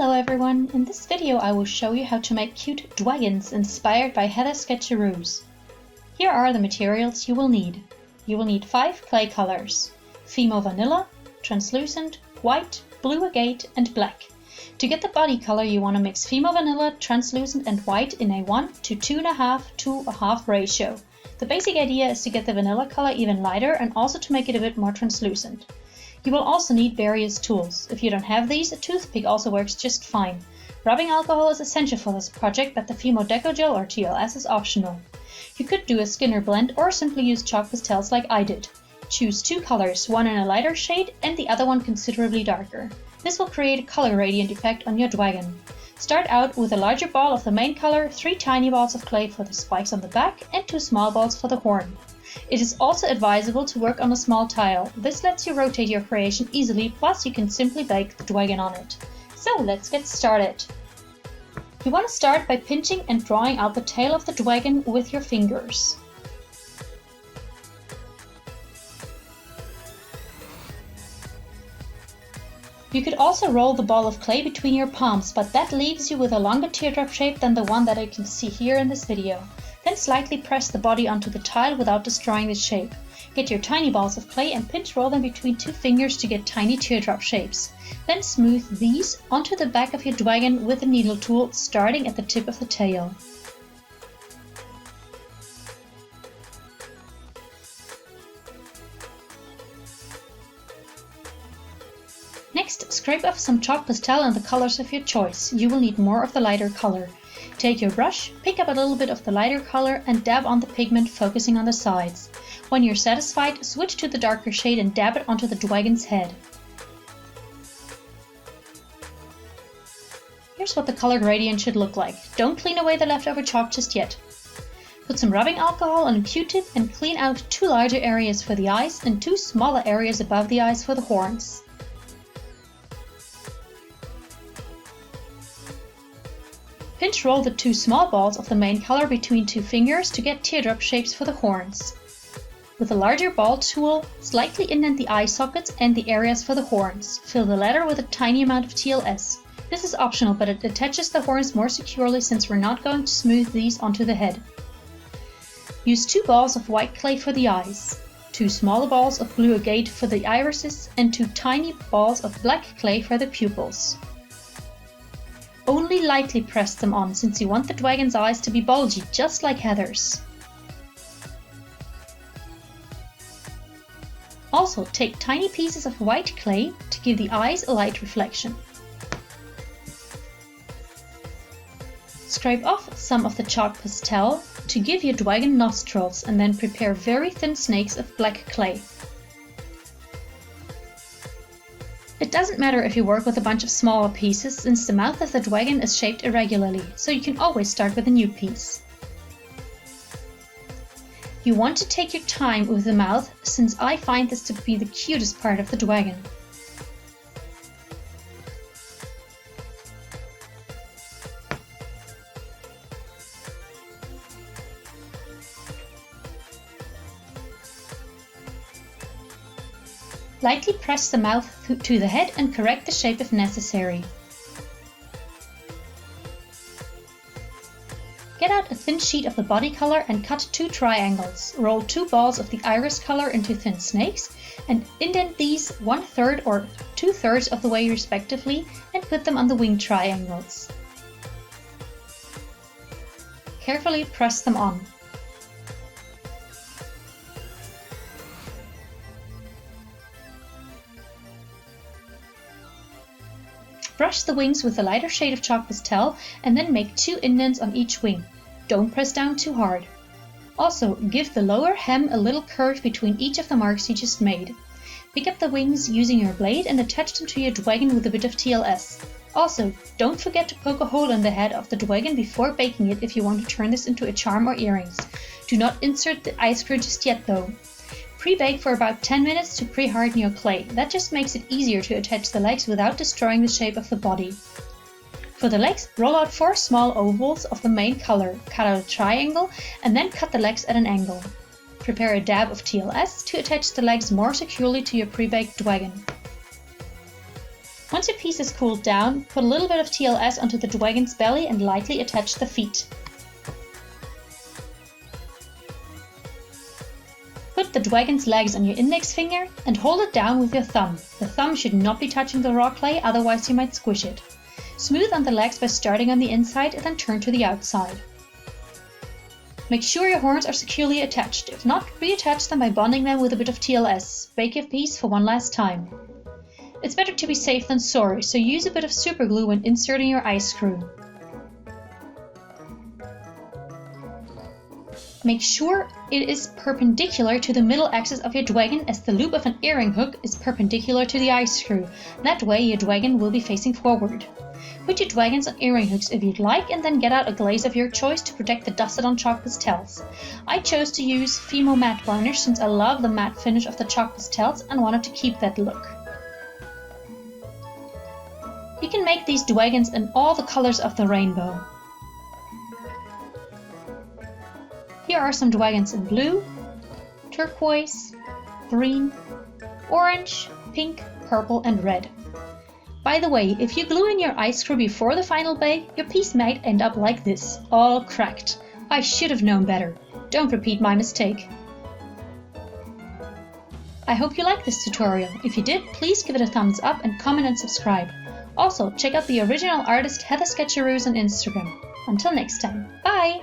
Hello everyone! In this video I will show you how to make cute Dwagonz inspired by Heathersketcheroos. Here are the materials you will need. You will need 5 clay colors: Fimo Vanilla, Translucent, White, Blue Agate and Black. To get the body color you want to mix Fimo Vanilla, Translucent and White in a 1 to 2.5 to a half ratio. The basic idea is to get the vanilla color even lighter and also to make it a bit more translucent. You will also need various tools. If you don't have these, a toothpick also works just fine. Rubbing alcohol is essential for this project, but the Fimo Deco Gel or TLS is optional. You could do a Skinner blend or simply use chalk pastels like I did. Choose 2 colors, one in a lighter shade and the other one considerably darker. This will create a color gradient effect on your Dwagon. Start out with a larger ball of the main color, 3 tiny balls of clay for the spikes on the back and 2 small balls for the horn. It is also advisable to work on a small tile. This lets you rotate your creation easily, plus you can simply bake the Dwagon on it. So let's get started. You want to start by pinching and drawing out the tail of the Dwagon with your fingers. You could also roll the ball of clay between your palms, but that leaves you with a longer teardrop shape than the one that you can see here in this video. Then slightly press the body onto the tile without destroying the shape. Get your tiny balls of clay and pinch roll them between 2 fingers to get tiny teardrop shapes. Then smooth these onto the back of your Dwagon with a needle tool, starting at the tip of the tail. Next, scrape off some chalk pastel in the colors of your choice. You will need more of the lighter color. Take your brush, pick up a little bit of the lighter color and dab on the pigment, focusing on the sides. When you're satisfied, switch to the darker shade and dab it onto the Dwagon's head. Here's what the color gradient should look like. Don't clean away the leftover chalk just yet. Put some rubbing alcohol on a Q-tip and clean out 2 larger areas for the eyes and 2 smaller areas above the eyes for the horns. Pinch roll the 2 small balls of the main color between 2 fingers to get teardrop shapes for the horns. With a larger ball tool, slightly indent the eye sockets and the areas for the horns. Fill the latter with a tiny amount of TLS. This is optional, but it attaches the horns more securely since we're not going to smooth these onto the head. Use 2 balls of white clay for the eyes, 2 smaller balls of blue agate for the irises and 2 tiny balls of black clay for the pupils. Only lightly press them on, since you want the Dwagon's eyes to be bulgy, just like Heather's. Also, take tiny pieces of white clay to give the eyes a light reflection. Scrape off some of the chalk pastel to give your Dwagon nostrils and then prepare very thin snakes of black clay. It doesn't matter if you work with a bunch of smaller pieces, since the mouth of the Dwagon is shaped irregularly, so you can always start with a new piece. You want to take your time with the mouth, since I find this to be the cutest part of the Dwagon. Lightly press the mouth to the head and correct the shape if necessary. Get out a thin sheet of the body color and cut 2 triangles. Roll 2 balls of the iris color into thin snakes and indent these 1/3 or 2/3 of the way respectively and put them on the wing triangles. Carefully press them on. Brush the wings with a lighter shade of chalk pastel and then make 2 indents on each wing. Don't press down too hard. Also, give the lower hem a little curve between each of the marks you just made. Pick up the wings using your blade and attach them to your Dwagon with a bit of TLS. Also, don't forget to poke a hole in the head of the Dwagon before baking it if you want to turn this into a charm or earrings. Do not insert the eye screw just yet though. Pre-bake for about 10 minutes to pre-harden your clay. That just makes it easier to attach the legs without destroying the shape of the body. For the legs, roll out 4 small ovals of the main color, cut out a triangle and then cut the legs at an angle. Prepare a dab of TLS to attach the legs more securely to your pre-baked Dwagon. Once your piece is cooled down, put a little bit of TLS onto the Dwagonz belly and lightly attach the feet. Put the Dwagonz legs on your index finger and hold it down with your thumb. The thumb should not be touching the raw clay, otherwise you might squish it. Smooth on the legs by starting on the inside and then turn to the outside. Make sure your horns are securely attached. If not, reattach them by bonding them with a bit of TLS. Bake your piece for one last time. It's better to be safe than sorry, so use a bit of super glue when inserting your eye screw. Make sure it is perpendicular to the middle axis of your Dwagon, as the loop of an earring hook is perpendicular to the eye screw. That way your Dwagon will be facing forward. Put your Dwagonz on earring hooks if you'd like, and then get out a glaze of your choice to protect the dusted on chalk pastels. I chose to use Fimo matte varnish since I love the matte finish of the chalk pastels and wanted to keep that look. You can make these Dwagonz in all the colors of the rainbow. Here are some Dwagonz in blue, turquoise, green, orange, pink, purple and red. By the way, if you glue in your eye screw before the final bake, your piece might end up like this, all cracked. I should have known better. Don't repeat my mistake. I hope you liked this tutorial. If you did, please give it a thumbs up and comment and subscribe. Also, check out the original artist Heathersketcheroos on Instagram. Until next time, bye!